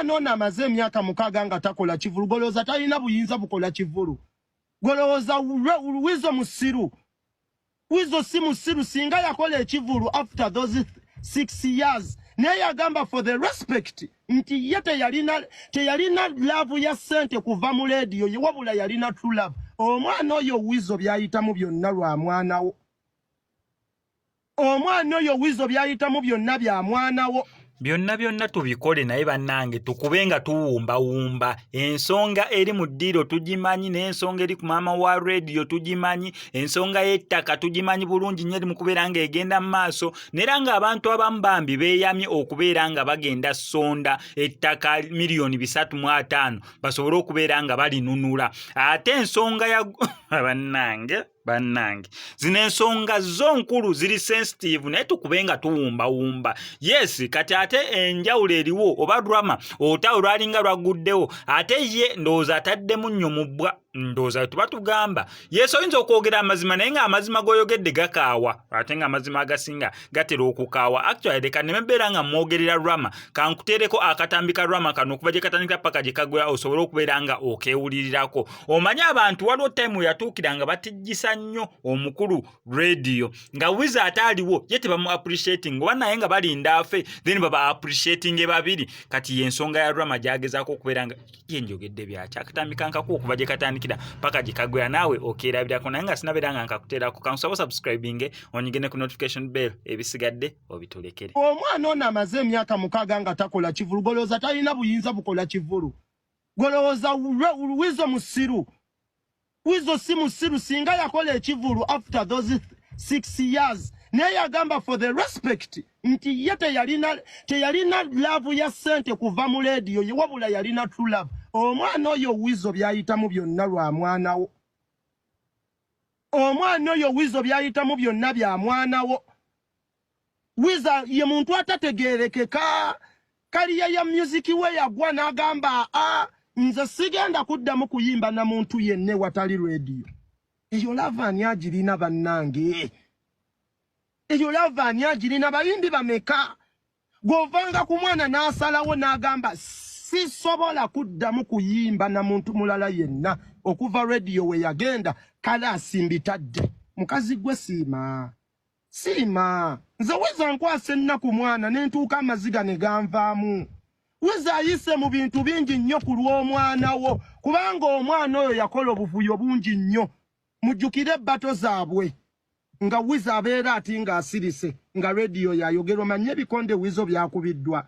Omwana ono amaze emyaka 6 nga takola kivulu golooza talina buyinza bukola kivulu. Golooza Wizo musiru. Wizo si musiru singa yakola ekivulu after those 6 years. Naye agamba for the respect nti ye teyalina love ya sente kuva mu radio ye wabula yalina true love. Omwana oyo Wizo byayitamu byonna lwa mwana wo. Omwana oyo Wizo byayitamu byonna bya mwana wo. Byonna tubikole naye bannange tukubenga tuwumba ensonga eri mu ddiro tugimanyi n'ensonga eri ku maama wa radio tugimanyi ensonga y'ettaka tugimanyi bulungi nnyo eri mu kubeera nga egenda mu maaso nera nga abantu abamu bambi beeyamye okubeera nga bagenda sonda ettaka miliyoni 3.5 basobole okubeera nga balinunula ate ensonga ya bannange zino ensonga zo nkulu ziri sensitive naye tukubenga tuwumba yes kati ate enjawulo eriwo oba drama otawo lwalinga lwaguddewo ate ye ndowooza ataddemu nnyo mu bbwa ndowooza tuba tugamba yes oyinza okwogera amazima naye nga amazima g'oyogedde gakaawa ate nga amazima agasinga gatera okukaawa actually leka ne mbeera nga mwogerera drama kankuteereko akatambi ka drama kano okuva gye katandikira paka gye kagwera osobole okubeera nga okeewulirirako omanyi abantu waliwo time yatuukira nga batijjisa nnyo omukulu radio nga Wizo ataaliwo ye tebamu appreciating oba naye nga balinda afe then baba appreciating babiri kati y'ensonga ya drama gyagezaako okubeera nga ye njogedde byaki akatambi kankako okuva gye katandikira paka gye kagwera naawe okeerabirako naye nga sinabeera nga nkakuteerako kankusaba subscribing onyigene ku notification bell ebisigadde obitulekere. Omwana ono amaze emyaka 6 nga takola kivulu golooza talina buyinza bukola kivulu. Golooza Wizo musiru. Wizo si musiru singa yakola ekivulu after those 6 years. Naye agamba for the respect nti ye teyalina love ya sente kuva mu radio ye wabula yalina true love. Omwana oyo Wizo byayitamu byonna lwa mwana wo. Omwana oyo Wizo byayitamu byonna bya mwana wo. Wizo ye muntu atategeerekeka kaliya ya music we yagwa n'agamba nze sigenda kuddamu kuyimba na muntu yenne watali radio. Eyo lava ani agirina bannange? Eyo lava ani agirina bayimbi bameka? Govanga ku mwana n'asalawo n'agamba sisobola kuddamu kuyimba na muntu mulala yenna okuva radio we yagenda kala asimbitadde. Mukazi gwe siima. Nze Wizo nkwasa ennaku mwana n'entuuka amaziga ne ganvaamu. Wizo ayise mu bintu bingi nnyo ku lw'omwana wo kubanga omwana oyo yakola obuvuyo bungi nnyo. Mujjukire ebbato zaabwe nga Wizo abeera ati nga asirise nga radio yayogerwa manye ebikonde Wizo byakubiddwa.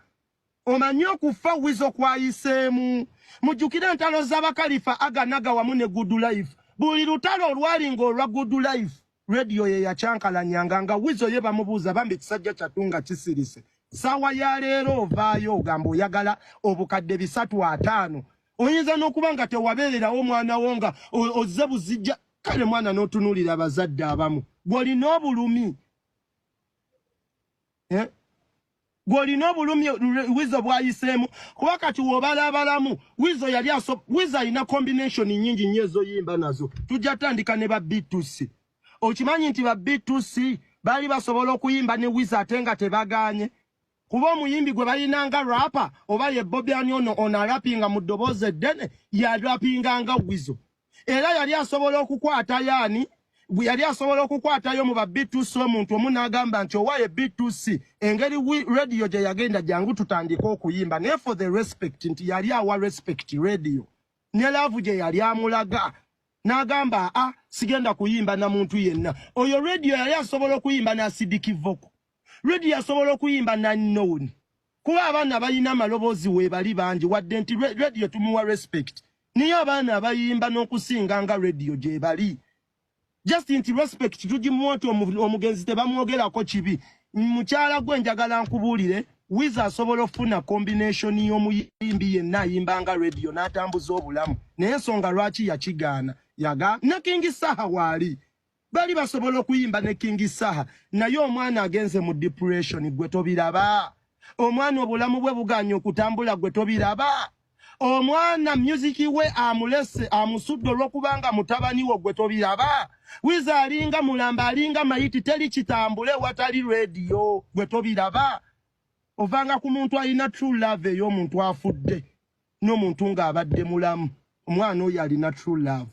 Omanyi okufa Wizo kwayiseemu. Mujjukire entalo z'abakalifa aganaga wamu ne Good Life. Buli lutalo olwalinga olwa Good Life radio ye yakyankalanyanga nga Wizo ye bamubuuza bambi ekisajja kyatunga kisirise. Sawa ya leero ovaayo ogamba oyagala obukadde 3-5. Oyinza n'okuba nga tewabeererawo omwana wo nga ozze buzijja kale mwana n'otunuulira abazadde abamu. Gw'olina obulumi. Gw'olina obulumi Wizo bwayiseemu kuba kati w'obalabalamu Wizo alina combination nnyingi nnyo ezoyimba nazo. Tujja tandika ne ba B2C. Okimanyi nti ba B2C baali basobola okuyimba ne Wizo ate nga tebagaanye. Kuba omuyimbi gwe balinanga rapa oba ye Bobiani ono arapinga mu ddoboozi eddene yarapinganga Wizo. Era yali asobola okukwata yaani yali asobola okukwatayo mu ba B2C omuntu omu n'agamba nti owaye B2C engeri radio gye yagenda jangu tutandika okuyimba naye for the respect nti yali awa respect radio ne love gye yali amulaga n'agamba sigenda kuyimba na muntu yenna. Oyo radio yali asobola okuyimba na Sidiki Voko. Radio asobola okuyimba na Known. Kuba abaana balina amaloboozi we bali bangi wadde nti radio tumuwa respect. Niyo abaana abayimba n'okusinga nga radio gye bali. Just inti respect tugimuwoti omugenzi tebamwogerako kibi. Mukyala gwe njagala nkubuulire Wizo asobola okufuna combination y'omuyimbi yenna ayimbanga radio n'atambuza obulamu. Naye ensonga lwaki yakigaana yaga ne King Saha waali. Bali basobola okuyimba ne King Saha naye omwana agenze mu depression gwe tobiraba. Omwana obulamu bwe buganye okutambula gwe tobiraba. Omwana music we amulese amusudde olw'okubanga mutabani wo gwe tobiraba. Wizo alinga mulamba alinga mayiti teri kitambule watali radio gwe tobiraba. Ovanga ku muntu alina true love ey'omuntu afudde n'omuntu ng'abadde mulamu omwana oyo alina true love